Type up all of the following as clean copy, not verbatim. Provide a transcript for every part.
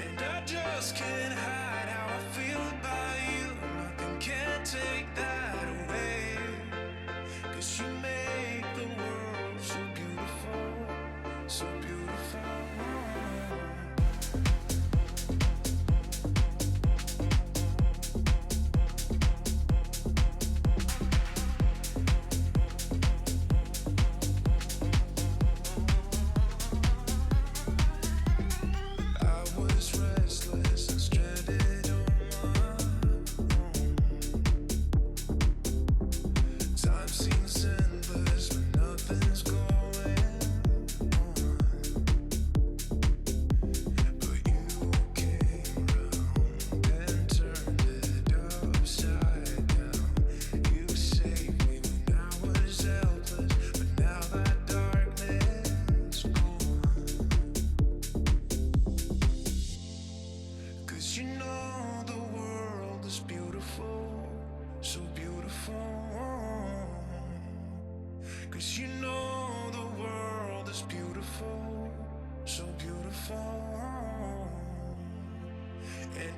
And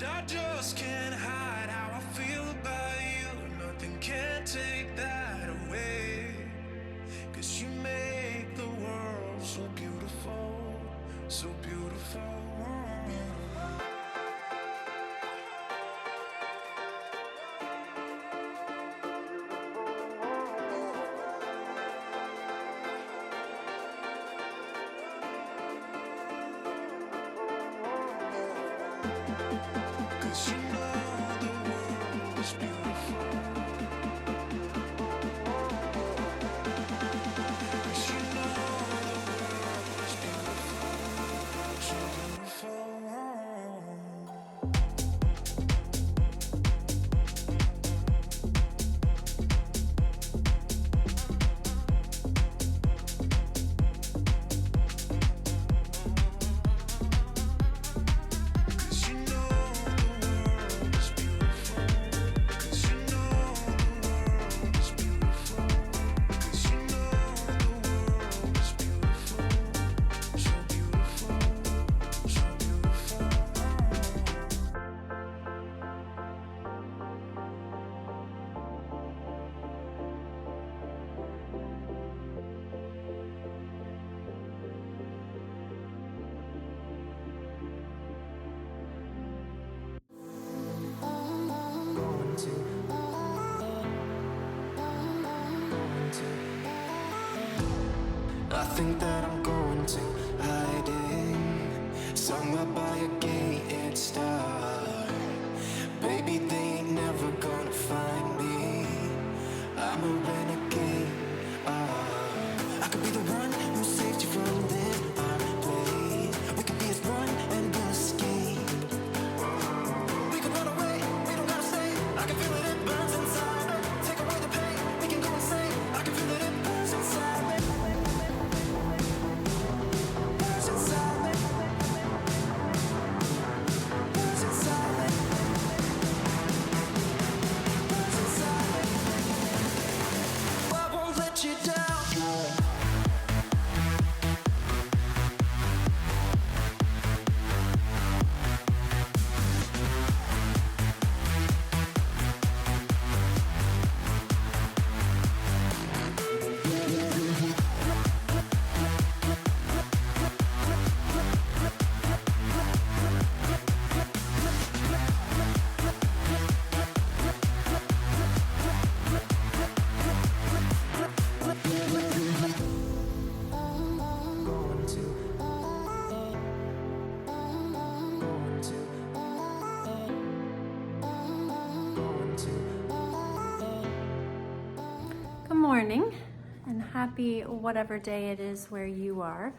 I just can't hide how I feel about you. Nothing can take that away. 'Cause you make the world so beautiful, so beautiful. I think that I'm going to hiding somewhere by a gated star. Baby, they ain't never gonna find me. I'm a renegade. I could be the one who saved you from this place. We could be as one and we'll escape. We could run away, we don't gotta stay. I can feel it, it burns inside me. Take away the pain, we can go insane. I can feel it, it burns inside me. Morning and happy whatever day it is where you are.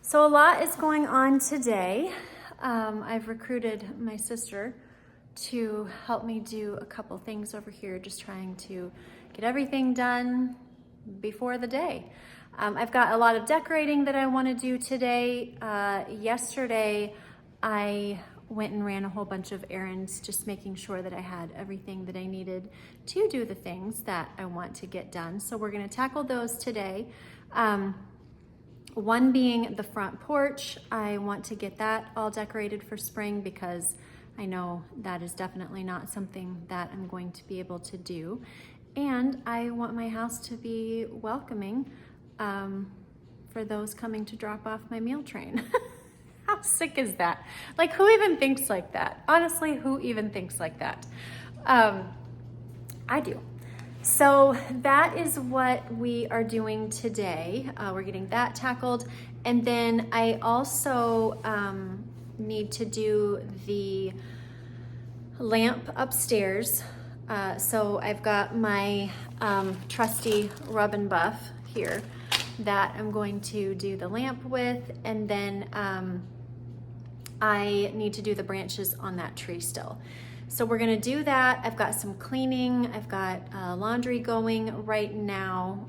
So a lot is going on today. I've recruited my sister to help me do a couple things over here, just trying to get everything done before the day. I've got a lot of decorating that I want to do today. Yesterday I went and ran a whole bunch of errands, just making sure that I had everything that I needed to do the things that I want to get done. So we're gonna tackle those today. One being the front porch. I want to get that all decorated for spring because I know that is definitely not something that I'm going to be able to do. And I want my house to be welcoming for those coming to drop off my meal train. How sick is that? Like, who even thinks like that? Honestly, who even thinks like that? I do. So that is what we are doing today. We're getting that tackled. And then I also need to do the lamp upstairs. So I've got my trusty rub and buff here that I'm going to do the lamp with, and then I need to do the branches on that tree still. So we're gonna do that. I've got some cleaning, I've got laundry going right now.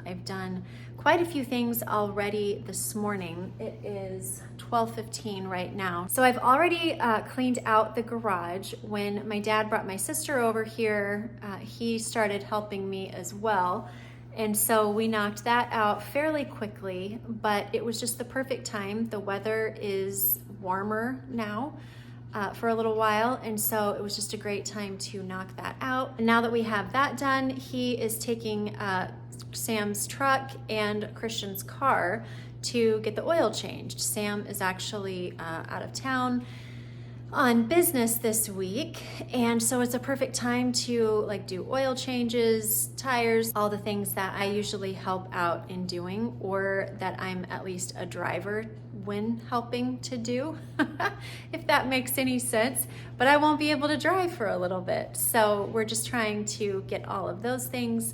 I've done quite a few things already this morning. It is 12:15 right now. So I've already cleaned out the garage. When my dad brought my sister over here, he started helping me as well. And so we knocked that out fairly quickly, but it was just the perfect time. The weather is warmer now for a little while, and so it was just a great time to knock that out. And now that we have that done, he is taking Sam's truck and Christian's car to get the oil changed. Sam is actually out of town on business this week, and so it's a perfect time to like do oil changes, tires, all the things that I usually help out in doing, or that I'm at least a driver when helping to do, if that makes any sense. But I won't be able to drive for a little bit, so we're just trying to get all of those things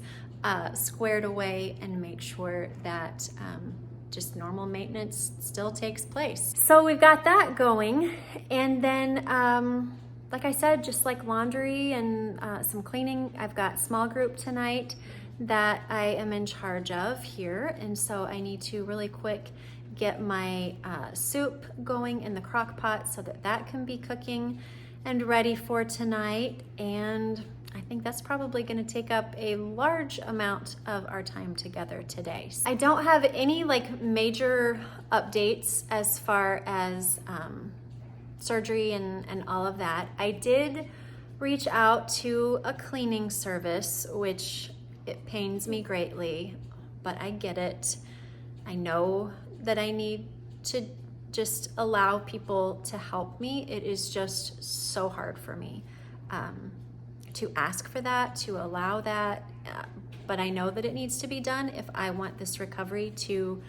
squared away and make sure that just normal maintenance still takes place. So we've got that going, and then like I said, just like laundry and some cleaning. I've got small group tonight that I am in charge of here, and so I need to really quick get my soup going in the crock pot so that that can be cooking and ready for tonight. And I think that's probably going to take up a large amount of our time together today. I don't have any like major updates as far as surgery and all of that. I did reach out to a cleaning service, which it pains me greatly, but I get it. I know that I need to just allow people to help me. It is just so hard for me to ask for that, to allow that, but I know that it needs to be done if I want this recovery to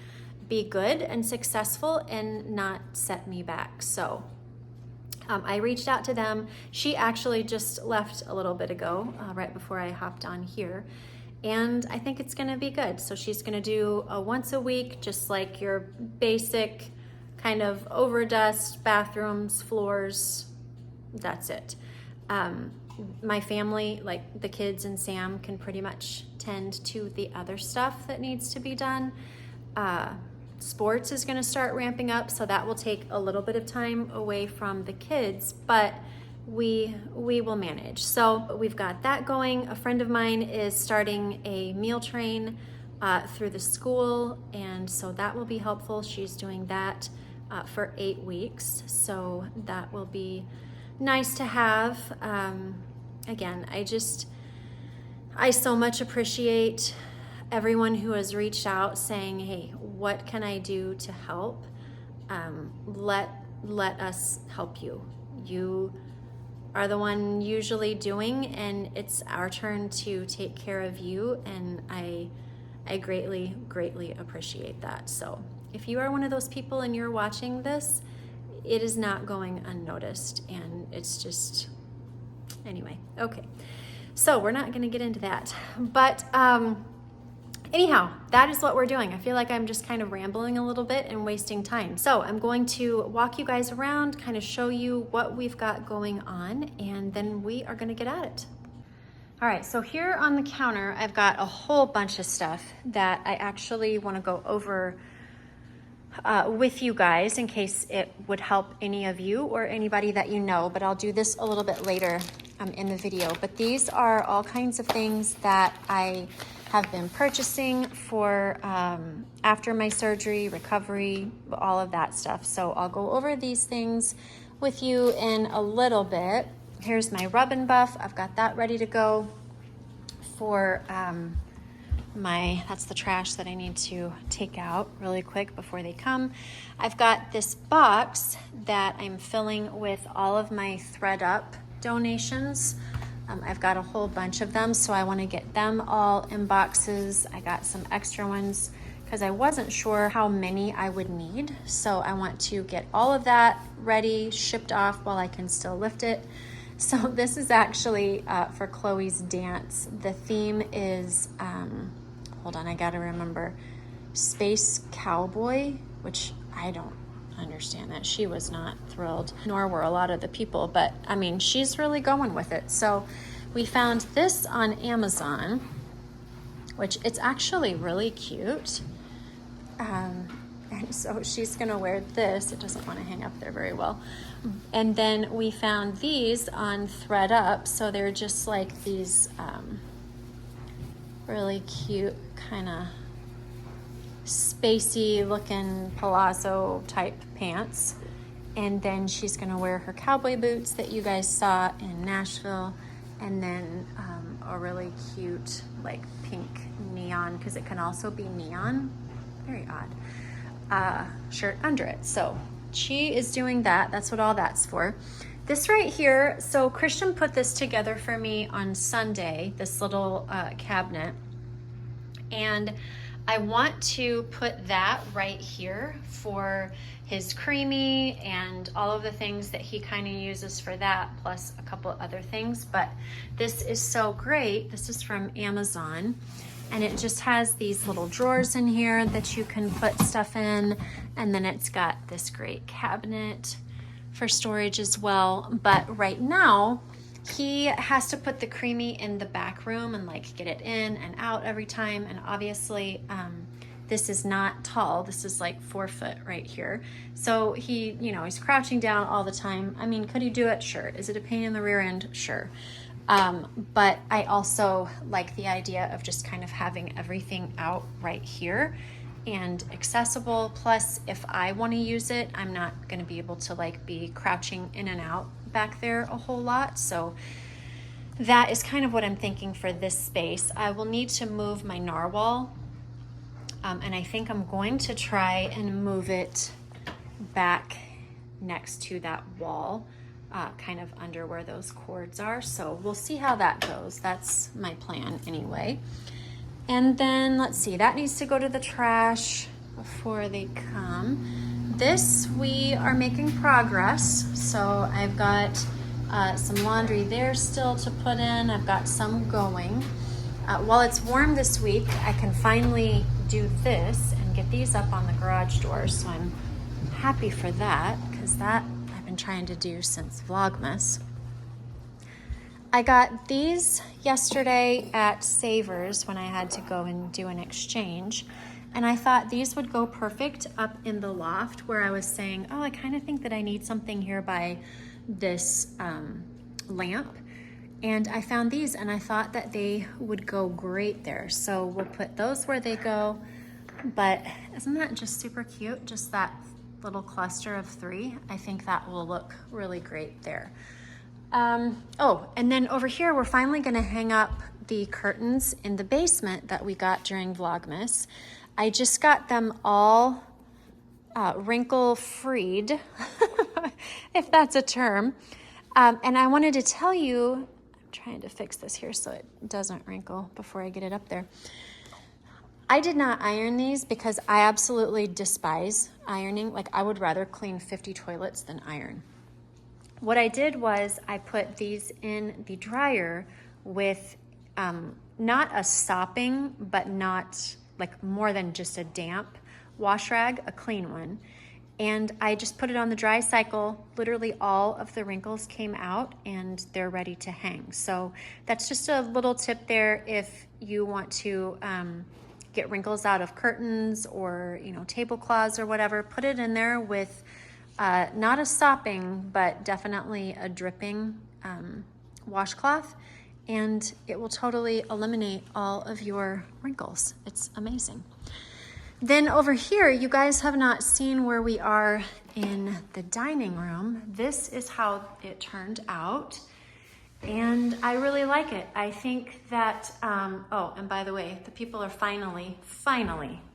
be good and successful and not set me back. So I reached out to them. She actually just left a little bit ago, right before I hopped on here, and I think it's gonna be good. So she's gonna do a once a week, just like your basic kind of overdust, bathrooms, floors, that's it. My family, like the kids and Sam, can pretty much tend to the other stuff that needs to be done. Sports is going to start ramping up, so that will take a little bit of time away from the kids, but we will manage. So we've got that going. A friend of mine is starting a meal train through the school, and so that will be helpful. She's doing that for 8 weeks, so that will be nice to have. Again, I so much appreciate everyone who has reached out saying, hey, what can I do to help? Let us help you. You are the one usually doing, and it's our turn to take care of you, and I greatly, greatly appreciate that. So if you are one of those people and you're watching this, it is not going unnoticed, and it's just, anyway, okay. So we're not gonna get into that, but anyhow, that is what we're doing. I feel like I'm just kind of rambling a little bit and wasting time. So I'm going to walk you guys around, kind of show you what we've got going on, and then we are gonna get at it. All right, so here on the counter, I've got a whole bunch of stuff that I actually wanna go over with you guys in case it would help any of you or anybody that you know, but I'll do this a little bit later in the video. But these are all kinds of things that I have been purchasing for after my surgery, recovery, all of that stuff. So I'll go over these things with you in a little bit. Here's my rub and buff. I've got that ready to go for that's the trash that I need to take out really quick before they come. I've got this box that I'm filling with all of my Threadup donations. I've got a whole bunch of them, so I want to get them all in boxes. I got some extra ones because I wasn't sure how many I would need. So I want to get all of that ready, shipped off while I can still lift it. So this is actually for Chloe's dance. The theme is, hold on, I gotta remember, Space Cowboy, which I don't understand that. She was not thrilled, nor were a lot of the people, but I mean, she's really going with it. So we found this on Amazon, which it's actually really cute. And so she's gonna wear this. It doesn't want to hang up there very well. And then we found these on Threadup. So they're just like these really cute kind of spacey looking palazzo type pants. And then she's gonna wear her cowboy boots that you guys saw in Nashville. And then a really cute like pink neon, because it can also be neon, very odd, shirt under it. So she is doing that. That's what all that's for. This right here, so Christian put this together for me on Sunday, this little cabinet. And I want to put that right here for his creamy and all of the things that he kind of uses for that, plus a couple other things. But this is so great. This is from Amazon. And it just has these little drawers in here that you can put stuff in. And then it's got this great cabinet for storage as well. But right now, he has to put the creamy in the back room and like get it in and out every time. And obviously, this is not tall. This is like 4 foot right here. So he, he's crouching down all the time. I mean, could he do it? Sure. Is it a pain in the rear end? Sure. But I also like the idea of just kind of having everything out right here and accessible. Plus, if I want to use it, I'm not going to be able to like be crouching in and out back there a whole lot. So that is kind of what I'm thinking for this space. I will need to move my narwhal. And I think I'm going to try and move it back next to that wall. Kind of under where those cords are. So we'll see how that goes. That's my plan anyway. And then let's see, that needs to go to the trash before they come. This, we are making progress. So I've got some laundry there still to put in. I've got some going. While it's warm this week, I can finally do this and get these up on the garage door. So I'm happy for that, because that trying to do since Vlogmas. I got these yesterday at Savers when I had to go and do an exchange, and I thought these would go perfect up in the loft where I was saying, oh, I kind of think that I need something here by this lamp, and I found these and I thought that they would go great there. So we'll put those where they go. But isn't that just super cute? Just that little cluster of 3. I think that will look really great there. Oh, and then over here, we're finally going to hang up the curtains in the basement that we got during Vlogmas. I just got them all wrinkle-freed, if that's a term. And I wanted to tell you, I'm trying to fix this here so it doesn't wrinkle before I get it up there. I did not iron these because I absolutely despise ironing. Like, I would rather clean 50 toilets than iron. What I did was I put these in the dryer with not a sopping, but not like more than just a damp wash rag, a clean one. And I just put it on the dry cycle. Literally all of the wrinkles came out and they're ready to hang. So that's just a little tip there if you want to get wrinkles out of curtains or, you know, tablecloths or whatever, put it in there with not a sopping, but definitely a dripping washcloth, and it will totally eliminate all of your wrinkles. It's amazing. Then over here, you guys have not seen where we are in the dining room. This is how it turned out, and I really like it. I think that, oh, and by the way, the people are finally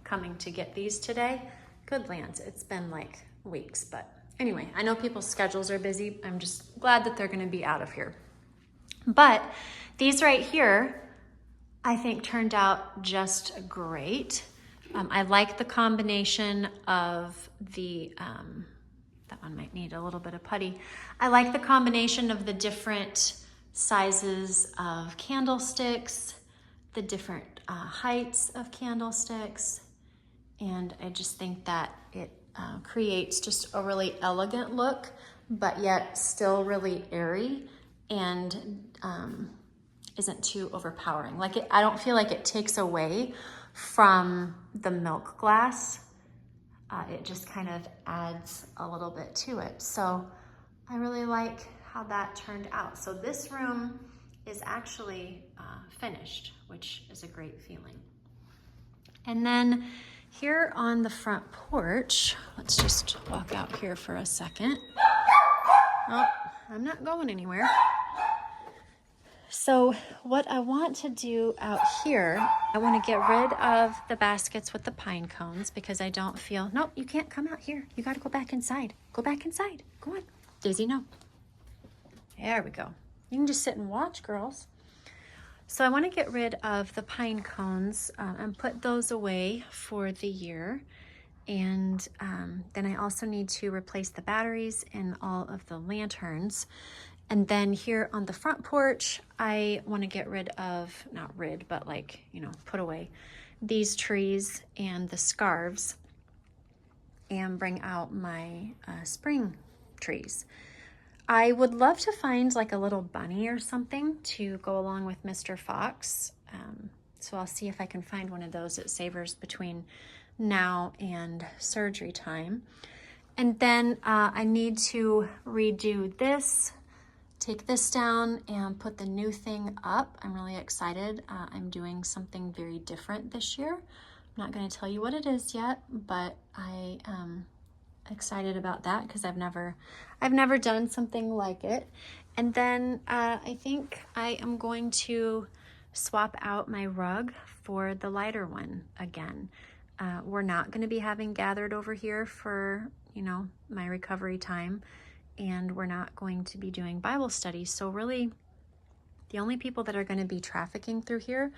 coming to get these today. Good lands, it's been like weeks, but anyway, I know people's schedules are busy. I'm just glad that they're gonna be out of here. But these right here, I think turned out just great. I like the combination of the, that one might need a little bit of putty. I like the combination of the different sizes of candlesticks, the different heights of candlesticks, and I just think that it creates just a really elegant look, but yet still really airy and isn't too overpowering. Like I don't feel like it takes away from the milk glass. It just kind of adds a little bit to it. So I really like how that turned out. So this room is actually finished, which is a great feeling. And then here on the front porch, let's just walk out here for a second. Oh, I'm not going anywhere. So what I want to do out here, I want to get rid of the baskets with the pine cones because I don't feel, nope, you can't come out here. You got to go back inside. Go back inside. Go on. Daisy, no. There we go. You can just sit and watch, girls. So I want to get rid of the pine cones and put those away for the year. And then I also need to replace the batteries in all of the lanterns. And then here on the front porch, I want to get rid of, not rid, but like, you know, put away these trees and the scarves and bring out my spring trees. I would love to find like a little bunny or something to go along with Mr. Fox. So I'll see if I can find one of those at Savers between now and surgery time. And then I need to redo this, take this down and put the new thing up. I'm really excited. I'm doing something very different this year. I'm not going to tell you what it is yet, but I am excited about that because I've never done something like it. And then I think I am going to swap out my rug for the lighter one again. We're not going to be having gathered over here for, you know, my recovery time. And we're not going to be doing Bible studies. So really, the only people that are going to be trafficking through here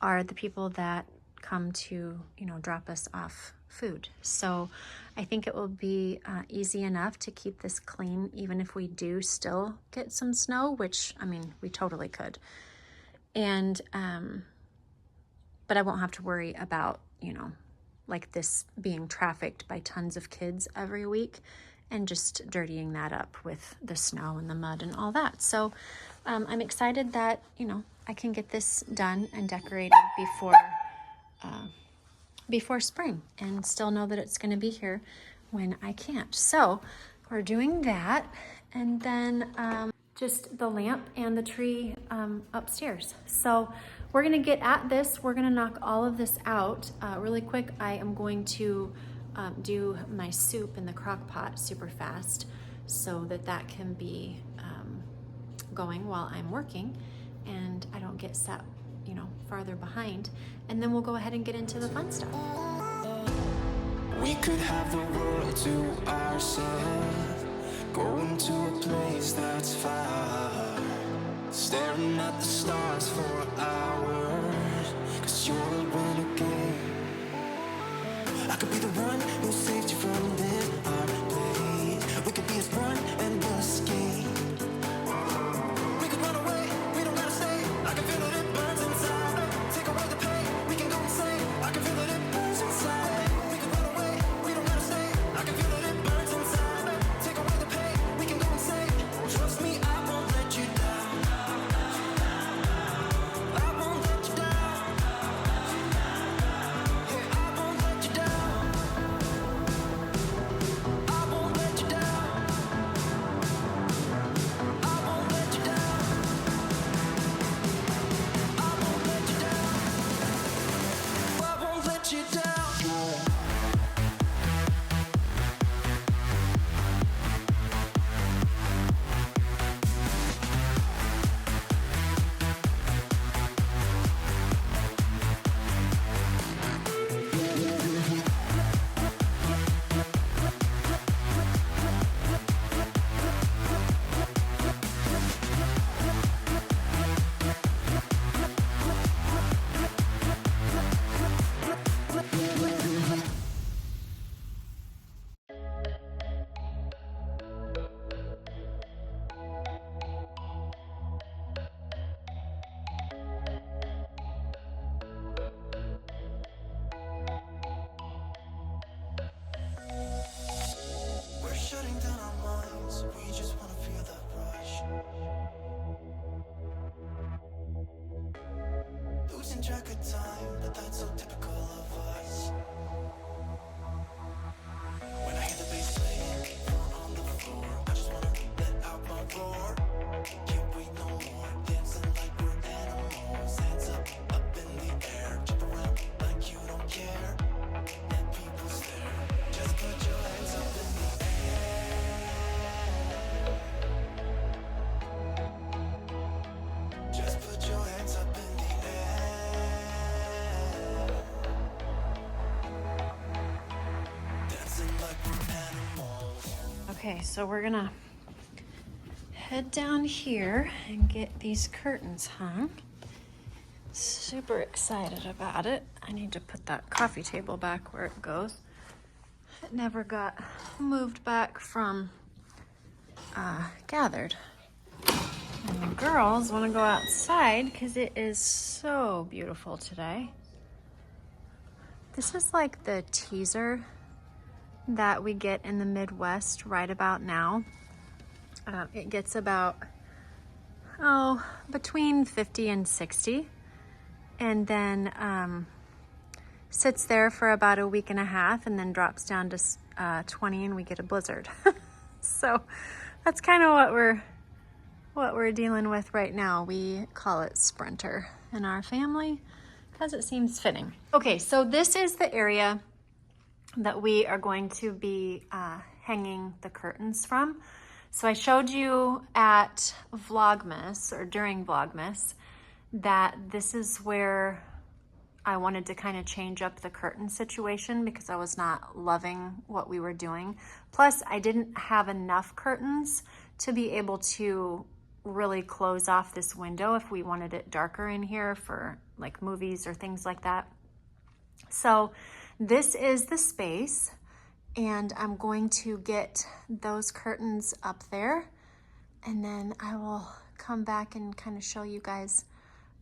are the people that come to, you know, drop us off food. So I think it will be easy enough to keep this clean, even if we do still get some snow, which, I mean, we totally could. And, but I won't have to worry about, you know, like this being trafficked by tons of kids every week and just dirtying that up with the snow and the mud and all that. So I'm excited that, you know, I can get this done and decorated before spring and still know that it's going to be here when I can't. So we're doing that. And then just the lamp and the tree upstairs. So we're going to get at this. We're going to knock all of this out really quick. I am going to do my soup in the crock pot super fast so that can be going while I'm working and I don't get set, you know, farther behind. And then we'll go ahead and get into the fun stuff. We could have the world to ourselves, going to a place that's far, staring at the stars for hours, 'cause you're a renegade. I could be the one who saved you from this place. We could be as one and we'll escape. We could run away, we don't gotta stay. I can feel it, it burns inside. Take away the pain, we can go insane. I can feel it, it burns inside. We could run away, we don't gotta stay. I can feel it, it burns inside. Take away the pain, we can go insane. Trust me, I won't let you down. I won't let losing track of time, but that's so typical of us. When I hear the bass playing, feet on the floor, I just wanna let out my roar. Can't wait no more, dancing like we're animals. Hands up in the air, jump around like you don't care. And people stare, just put your hands up in the air. Just put your hands up in the air. Dancing like we're animals. Okay, so we're gonna head down here and get these curtains hung. Super excited about it. I need to put that coffee table back where it goes. It never got moved back from gathered. And the girls want to go outside because it is so beautiful today. This is like the teaser that we get in the Midwest right about now. It gets about, between 50 and 60. And then sits there for about a week and a half and then drops down to 20 and we get a blizzard. So that's kind of what we're dealing with right now. We call it Sprinter in our family because it seems fitting. Okay, so this is the area that we are going to be hanging the curtains from. So I showed you at Vlogmas, or during Vlogmas, that this is where I wanted to kind of change up the curtain situation because I was not loving what we were doing. Plus, I didn't have enough curtains to be able to really close off this window if we wanted it darker in here for like movies or things like that. So this is the space, and I'm going to get those curtains up there, and then I will come back and kind of show you guys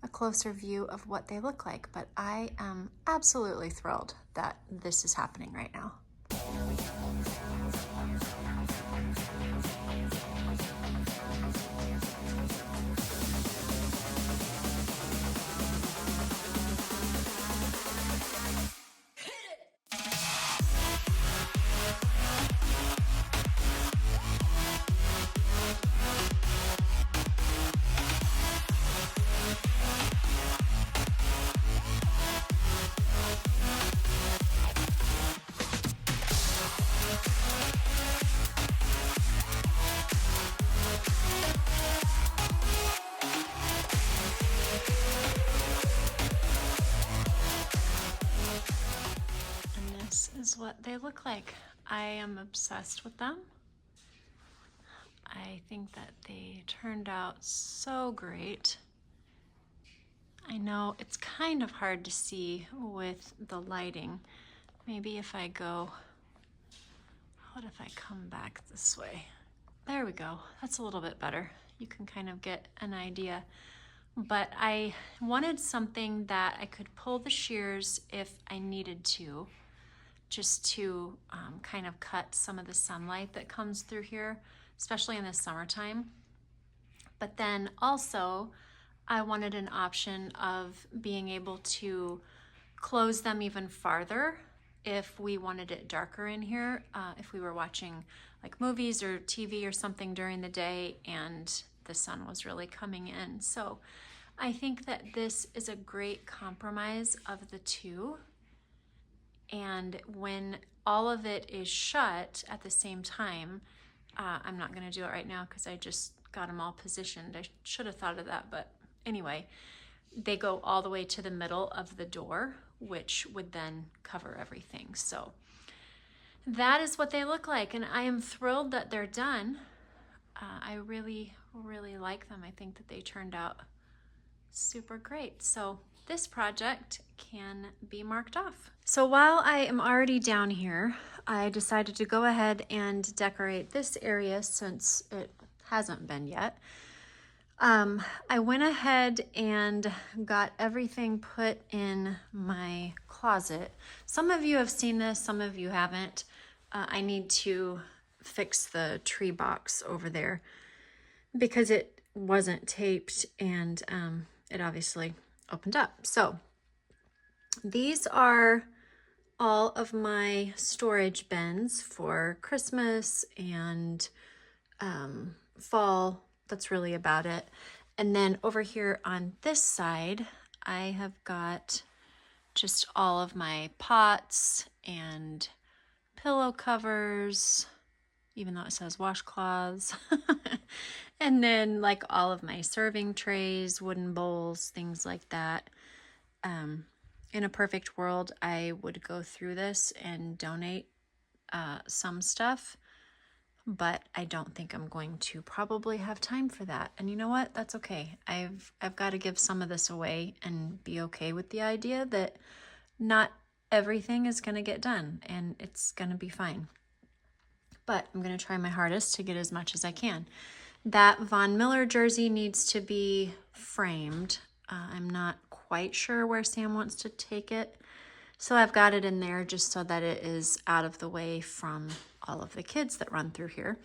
a closer view of what they look like. But I am absolutely thrilled that this is happening right now. Is what they look like. I am obsessed with them. I think that they turned out so great. I know it's kind of hard to see with the lighting. Maybe if I go, what if I come back this way? There we go. That's a little bit better. You can kind of get an idea. But I wanted something that I could pull the shears if I needed to, just to kind of cut some of the sunlight that comes through here, especially in the summertime. But then also, I wanted an option of being able to close them even farther if we wanted it darker in here, if we were watching like movies or TV or something during the day and the sun was really coming in. So I think that this is a great compromise of the two. And when all of it is shut at the same time, I'm not going to do it right now because I just got them all positioned. I should have thought of that, but anyway, they go all the way to the middle of the door, which would then cover everything. So that is what they look like, and I am thrilled that they're done. I really, really like them. I think that they turned out super great. So this project can be marked off. So while I am already down here, I decided to go ahead and decorate this area since it hasn't been yet. I went ahead and got everything put in my closet. Some of you have seen this, some of you haven't. I need to fix the tree box over there because it wasn't taped and it obviously opened up. So These are all of my storage bins for Christmas and fall. That's really about it. And then over here on this side, I have got just all of my pots and pillow covers, even though it says washcloths. And then like all of my serving trays, wooden bowls, things like that. In a perfect world, I would go through this and donate some stuff, but I don't think I'm going to probably have time for that. And you know what? That's okay. I've got to give some of this away and be okay with the idea that not everything is going to get done, and it's going to be fine. But I'm going to try my hardest to get as much as I can. That Von Miller jersey needs to be framed. I'm not quite sure where Sam wants to take it. So I've got it in there just so that it is out of the way from all of the kids that run through here.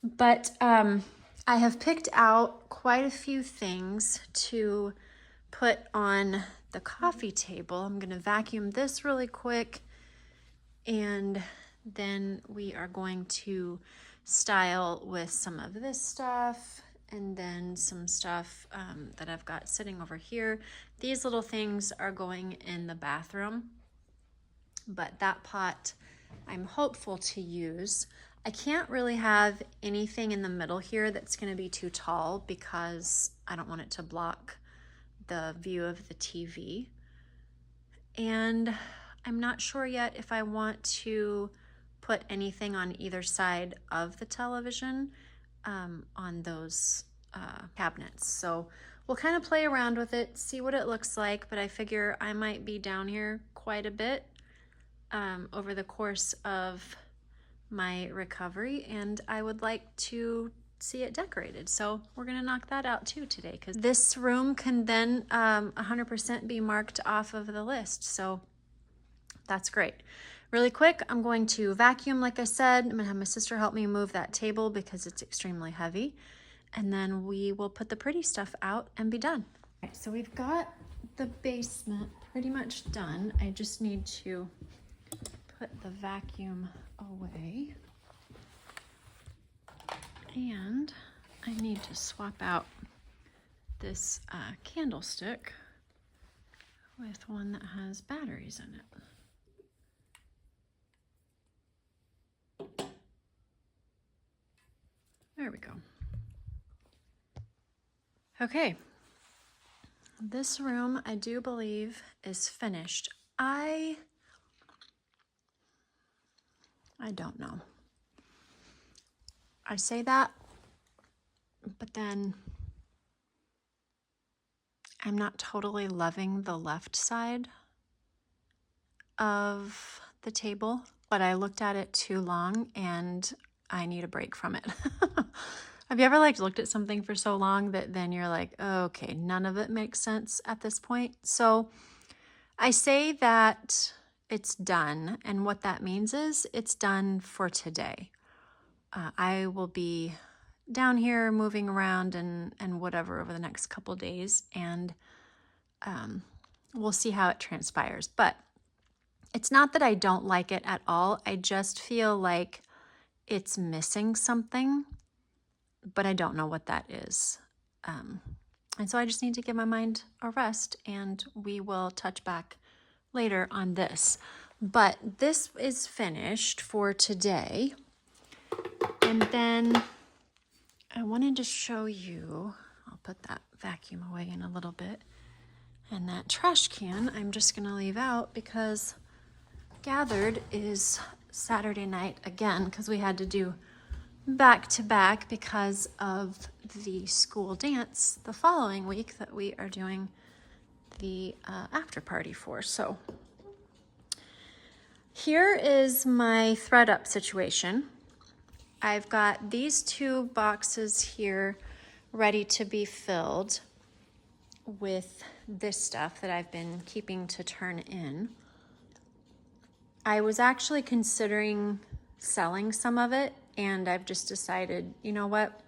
But I have picked out quite a few things to put on the coffee table. I'm going to vacuum this really quick, and then we are going to style with some of this stuff, and then some stuff that I've got sitting over here. These little things are going in the bathroom, but that pot I'm hopeful to use. I can't really have anything in the middle here that's going to be too tall because I don't want it to block the view of the TV. And I'm not sure yet if I want to put anything on either side of the television on those cabinets. So we'll kind of play around with it, see what it looks like, but I figure I might be down here quite a bit over the course of my recovery, and I would like to see it decorated. So we're gonna knock that out too today, because this room can then 100% be marked off of the list. So that's great. Really quick, I'm going to vacuum, like I said. I'm gonna have my sister help me move that table because it's extremely heavy. And then we will put the pretty stuff out and be done. All right, so we've got the basement pretty much done. I just need to put the vacuum away. And I need to swap out this candlestick with one that has batteries in it. There we go. Okay, this room I do believe is finished. I don't know. I say that, but then I'm not totally loving the left side of the table, but I looked at it too long and I need a break from it. Have you ever looked at something for so long that then you're like, oh, okay, none of it makes sense at this point? So I say that it's done, and what that means is it's done for today. I will be down here moving around and whatever over the next couple days, and we'll see how it transpires. But it's not that I don't like it at all. I just feel like it's missing something, but I don't know what that is. And so I just need to give my mind a rest, and we will touch back later on this. But this is finished for today. And then I wanted to show you, I'll put that vacuum away in a little bit. And that trash can I'm just gonna leave out because Gathered is Saturday night again, because we had to do back to back because of the school dance the following week that we are doing the after party for. So here is my Threadup situation. I've got these 2 boxes here ready to be filled with this stuff that I've been keeping to turn in. I was actually considering selling some of it, and I've just decided, you know what?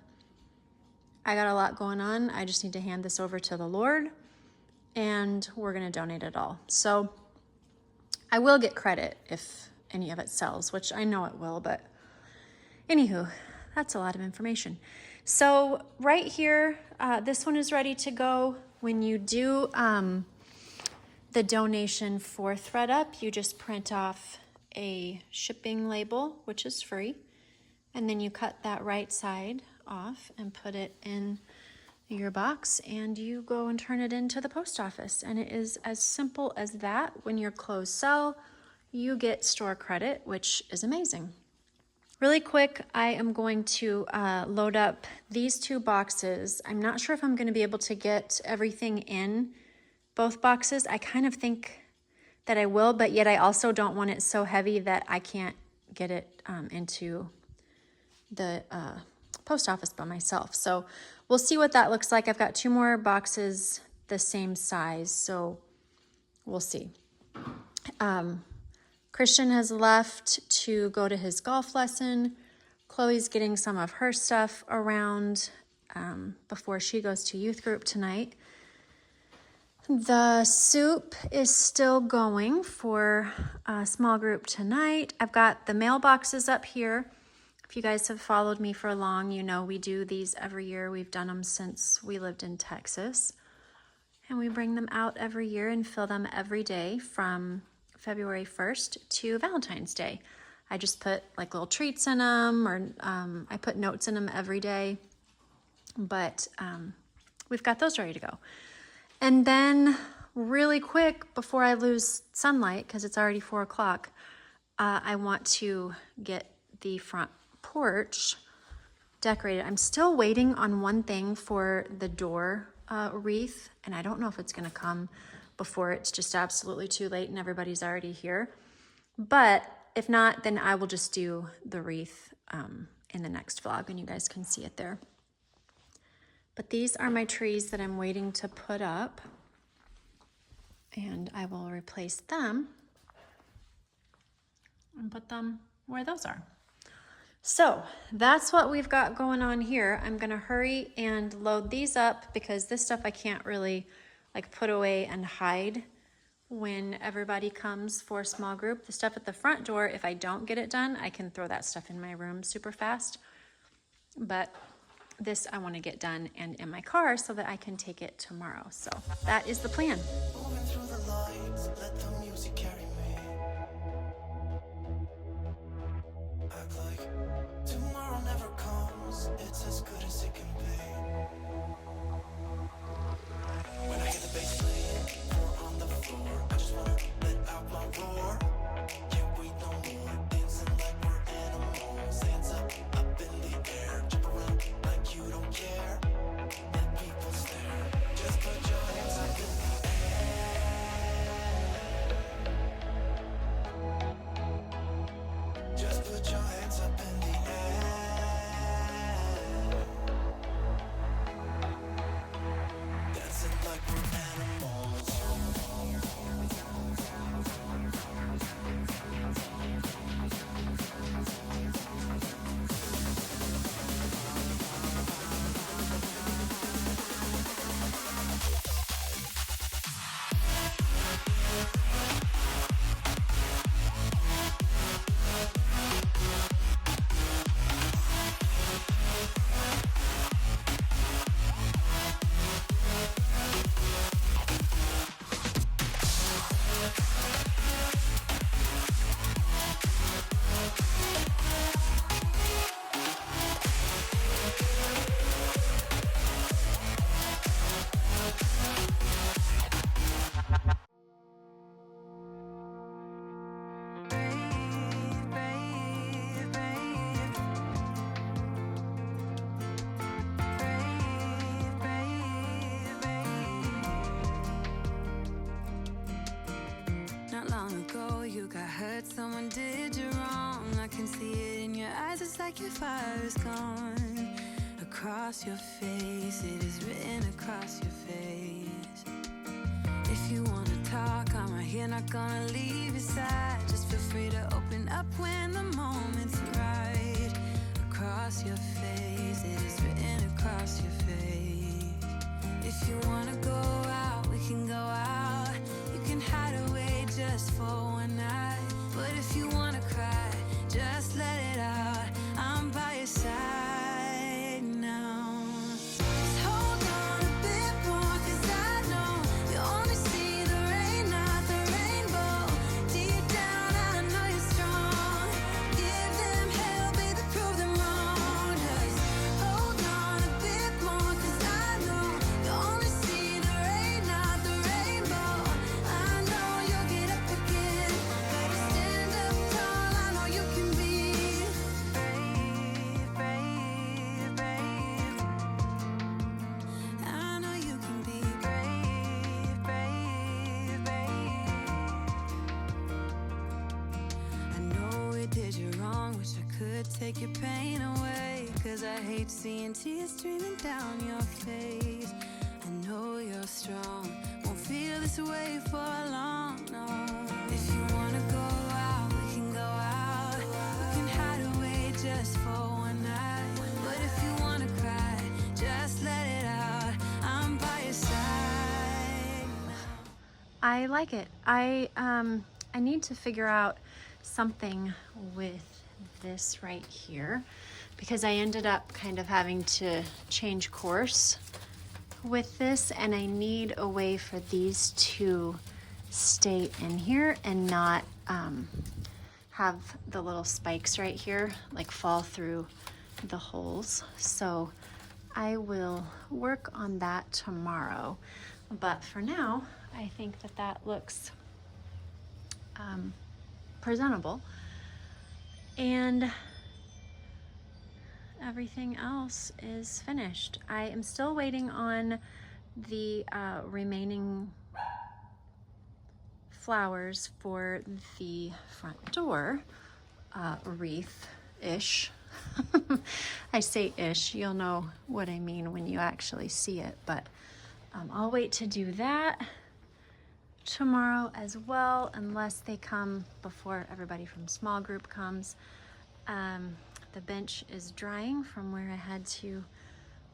I got a lot going on. I just need to hand this over to the Lord and we're gonna donate it all. So I will get credit if any of it sells, which I know it will, but anywho, that's a lot of information. So right here, this one is ready to go. When you do the donation for Threadup, you just print off a shipping label, which is free, and then you cut that right side off and put it in your box, and you go and turn it into the post office. And it is as simple as that. When your clothes sell, you get store credit, which is amazing. Really quick, I am going to load up these 2 boxes. I'm not sure if I'm going to be able to get everything in both boxes. I kind of think that I will, but yet I also don't want it so heavy that I can't get it into the post office by myself. So we'll see what that looks like. I've got 2 more boxes the same size, so we'll see. Christian has left to go to his golf lesson. Chloe's getting some of her stuff around before she goes to youth group tonight. The soup is still going for a small group tonight. I've got the mailboxes up here. If you guys have followed me for long, you know we do these every year. We've done them since we lived in Texas. And we bring them out every year and fill them every day from February 1st to Valentine's Day. I just put like little treats in them, or I put notes in them every day. But we've got those ready to go. And then really quick, before I lose sunlight, because it's already 4 o'clock, I want to get the front porch decorated. I'm still waiting on one thing for the door wreath, and I don't know if it's going to come before it's just absolutely too late and everybody's already here. But if not, then I will just do the wreath in the next vlog, and you guys can see it there. But these are my trees that I'm waiting to put up, and I will replace them and put them where those are. So that's what we've got going on here. I'm gonna hurry and load these up because this stuff I can't really like put away and hide when everybody comes for a small group. The stuff at the front door, if I don't get it done, I can throw that stuff in my room super fast. But this I want to get done and in my car so that I can take it tomorrow. So that is the plan. Moving through the lights, let the music carry me. Act like tomorrow never comes, it's as good as it can be. When I hear the bass playing, we're on the floor, I just wanna let out my roar. Can't wait no more, dancing like we're animals. Hands up in the air, jump around like you don't care. Let people stare, just put your hands up in the air. Just put your hands up in the air. Dancing like we're animals. Not long ago, you got hurt, someone did you wrong. I can see it in your eyes, it's like your fire is gone. Across your face, it is written across your face. If you wanna talk, I'm right here, not gonna leave your side. Just feel free to open up when the moment's right. Across your face, it is written across your face. If you wanna go out, we can go out. You can hide away just for one night. But if you wanna cry, just let it out. I'm by your side now. Just hold on a bit more, 'cause I know you only see the rain, not the rainbow. Deep down, I know you're strong. Give them hell, baby, prove them wrong. Just hold on a bit more, 'cause I know you only see the rain, not the rainbow. I know you'll get up again. Better stand up tall, I know you can be brave, brave, brave. I know you can be brave, brave, brave. I know it did you wrong, wish I could take your pain away. 'Cause I hate seeing tears streaming down your face. I know you're strong, won't feel this way for long, no. If you wanna go out, we can go out. You can hide away just for one night. But if you wanna cry, just let it out. I'm by your side. I like it. I need to figure out something with this right here, because I ended up kind of having to change course with this, and I need a way for these to stay in here and not have the little spikes right here like fall through the holes. So I will work on that tomorrow, but for now I think that that looks presentable, and everything else is finished. I am still waiting on the remaining flowers for the front door wreath-ish. I say ish, you'll know what I mean when you actually see it, but I'll wait to do that tomorrow as well, unless they come before everybody from small group comes. The bench is drying from where I had to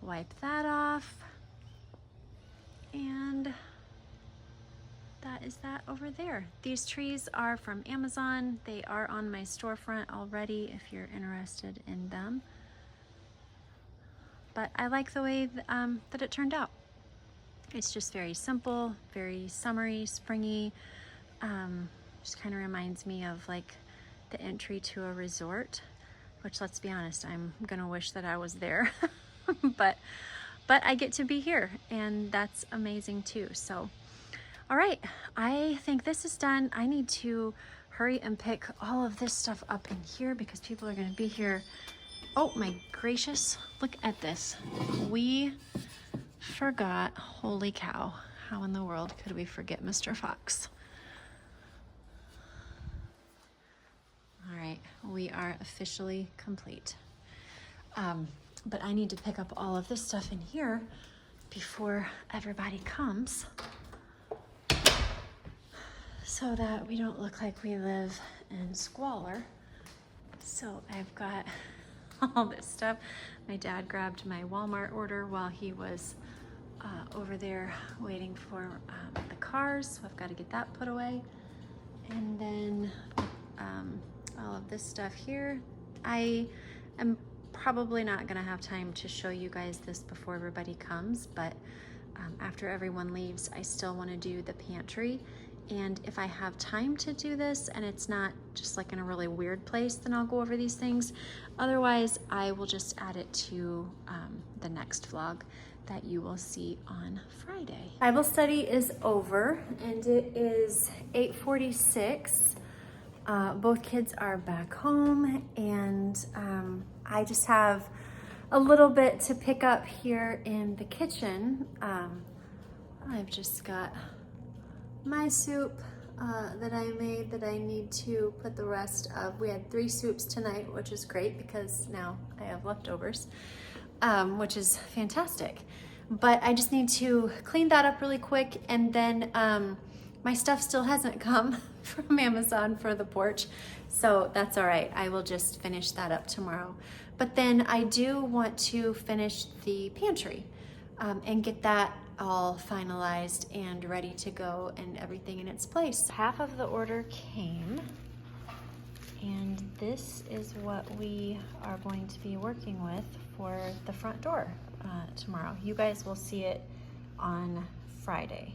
wipe that off, and that is that over there. These trees are from Amazon. They are on my storefront already if you're interested in them, but I like the way that it turned out. It's just very simple, very summery, springy. Just kind of reminds me of like the entry to a resort, which, let's be honest, I'm gonna wish that I was there. but I get to be here, and that's amazing too. So all right, I think this is done. I need to hurry and pick all of this stuff up in here because people are gonna be here. Oh my gracious, look at this. We forgot, holy cow, how in the world could we forget Mr. Fox? All right, we are officially complete. But I need to pick up all of this stuff in here before everybody comes, so that we don't look like we live in squalor. So I've got all this stuff. My dad grabbed my Walmart order while he was over there waiting for the cars, so I've got to get that put away. And then all of this stuff here. I am probably not gonna have time to show you guys this before everybody comes, but after everyone leaves, I still want to do the pantry. And if I have time to do this and it's not just like in a really weird place, then I'll go over these things. Otherwise, I will just add it to the next vlog that you will see on Friday. Bible study is over, and it is 8:46. Both kids are back home, and I just have a little bit to pick up here in the kitchen. I've just got my soup that I made that I need to put the rest of. We had 3 soups tonight, which is great because now I have leftovers, which is fantastic. But I just need to clean that up really quick, and then my stuff still hasn't come from Amazon for the porch, so that's all right. I will just finish that up tomorrow. But then I do want to finish the pantry and get that all finalized and ready to go and everything in its place. Half of the order came, and this is what we are going to be working with for the front door tomorrow. You guys will see it on Friday,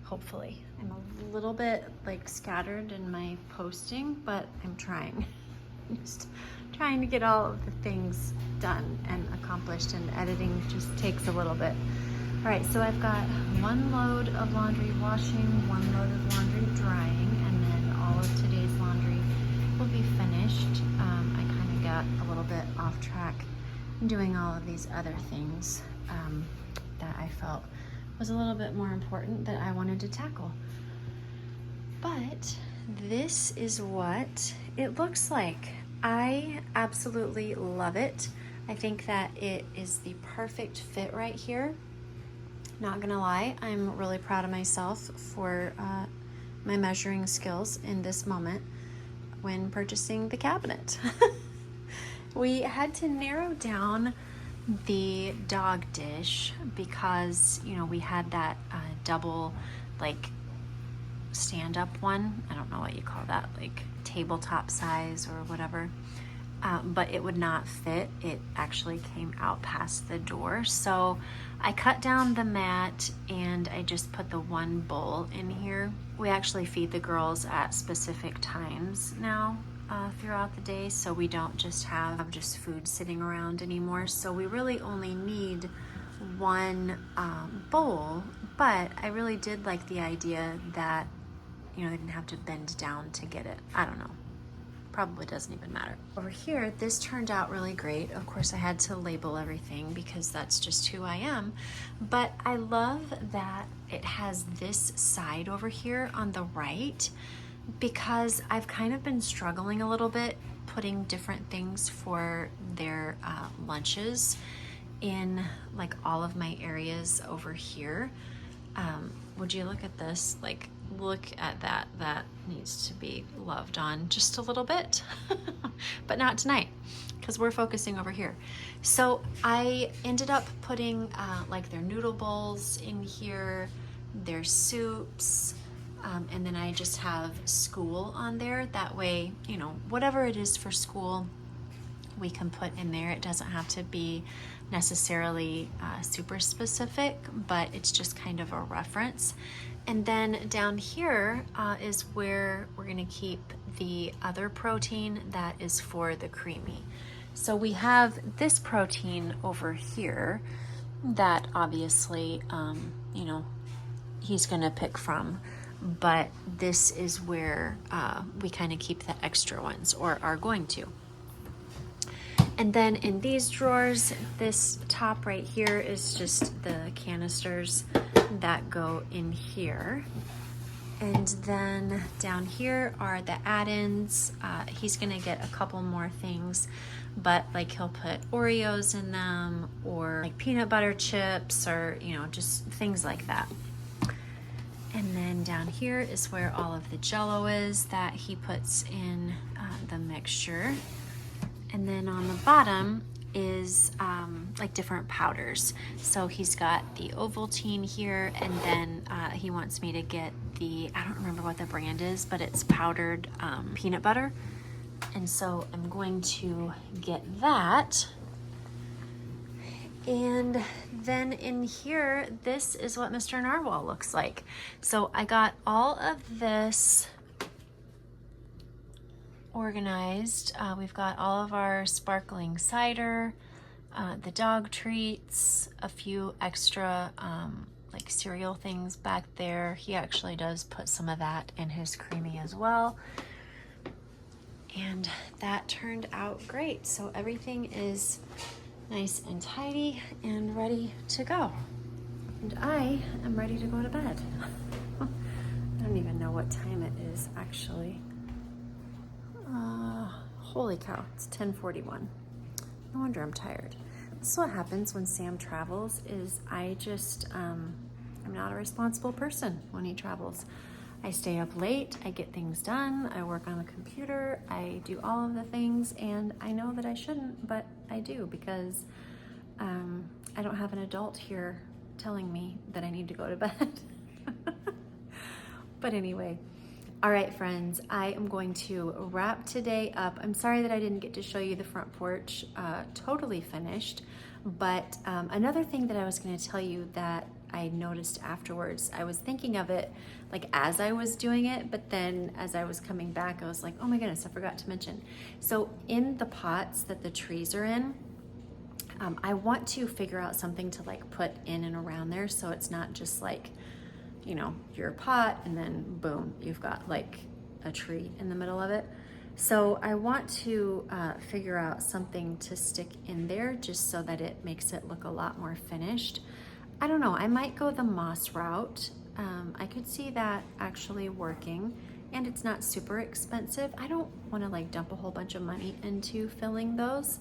hopefully. I'm a little bit like scattered in my posting, but I'm trying. Just trying to get all of the things done and accomplished, and editing just takes a little bit. All right, so I've got one load of laundry washing, one load of laundry drying, and then all of today's laundry will be finished. I kind of got a little bit off track doing all of these other things that I felt was a little bit more important that I wanted to tackle. But this is what it looks like. I absolutely love it. I think that it is the perfect fit right here. Not gonna lie, I'm really proud of myself for my measuring skills in this moment when purchasing the cabinet. We had to narrow down the dog dish because, you know, we had that double like stand-up one. I don't know what you call that, like tabletop size or whatever. But it would not fit. It actually came out past the door. So I cut down the mat and I just put the one bowl in here. We actually feed the girls at specific times now throughout the day, so we don't just have just food sitting around anymore. So we really only need one bowl, but I really did like the idea that, you know, they didn't have to bend down to get it. I don't know. Probably doesn't even matter. Over here, this turned out really great. Of course, I had to label everything because that's just who I am. But I love that it has this side over here on the right, because I've kind of been struggling a little bit putting different things for their lunches in like all of my areas over here. Would you look at this? Like, look at that. That needs to be loved on just a little bit, but not tonight because we're focusing over here. So I ended up putting like their noodle bowls in here, their soups, and then I just have school on there. That way, you know, whatever it is for school, we can put in there. It doesn't have to be necessarily super specific, but it's just kind of a reference. And then down here is where we're gonna keep the other protein that is for the creamy. So we have this protein over here that obviously, you know, he's gonna pick from, but this is where we kind of keep the extra ones, or are going to. And then in these drawers, this top right here is just the canisters that go in here. And then down here are the add-ins. He's gonna get a couple more things, but like he'll put Oreos in them, or like peanut butter chips, or, you know, just things like that. And then down here is where all of the Jell-O is that he puts in the mixture. And then on the bottom is like different powders. So he's got the Ovaltine here, and then he wants me to get the, I don't remember what the brand is, but it's powdered peanut butter. And so I'm going to get that. And then in here, this is what Mr. Narwhal looks like. So I got all of this organized. We've got all of our sparkling cider, the dog treats, a few extra like cereal things back there. He actually does put some of that in his creamy as well. And that turned out great. So everything is nice and tidy and ready to go. And I am ready to go to bed. I don't even know what time it is actually. Holy cow, it's 10:41. No wonder I'm tired. This is what happens when Sam travels, is I just, I'm not a responsible person when he travels. I stay up late, I get things done, I work on the computer, I do all of the things, and I know that I shouldn't, but I do because I don't have an adult here telling me that I need to go to bed. But anyway, all right, friends, I am going to wrap today up. I'm sorry that I didn't get to show you the front porch totally finished, but another thing that I was going to tell you that I noticed afterwards, I was thinking of it like as I was doing it, but then as I was coming back, I was like, oh my goodness, I forgot to mention. So in the pots that the trees are in, I want to figure out something to like put in and around there so it's not just like, you know, your pot and then boom, you've got like a tree in the middle of it. So I want to figure out something to stick in there just so that it makes it look a lot more finished. I don't know, I might go the moss route. I could see that actually working, and it's not super expensive. I don't want to like dump a whole bunch of money into filling those.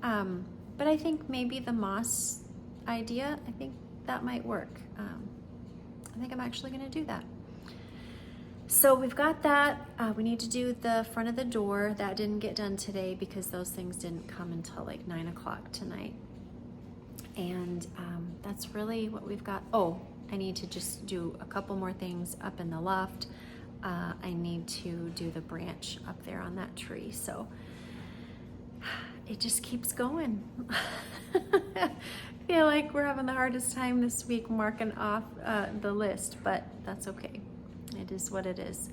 But I think maybe the moss idea, I think that might work. I think I'm actually gonna do that. So we've got that. We need to do the front of the door. That didn't get done today because those things didn't come until like 9 o'clock tonight. And that's really what we've got. Oh, I need to just do a couple more things up in the loft. I need to do the branch up there on that tree. So it just keeps going. I feel like we're having the hardest time this week marking off the list, but that's okay. It is what it is.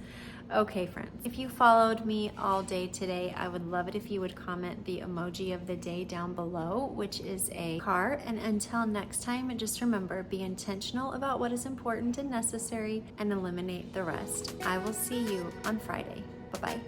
Okay, friends, if you followed me all day today, I would love it if you would comment the emoji of the day down below, which is a car. And until next time, just remember, be intentional about what is important and necessary and eliminate the rest. I will see you on Friday. Bye-bye.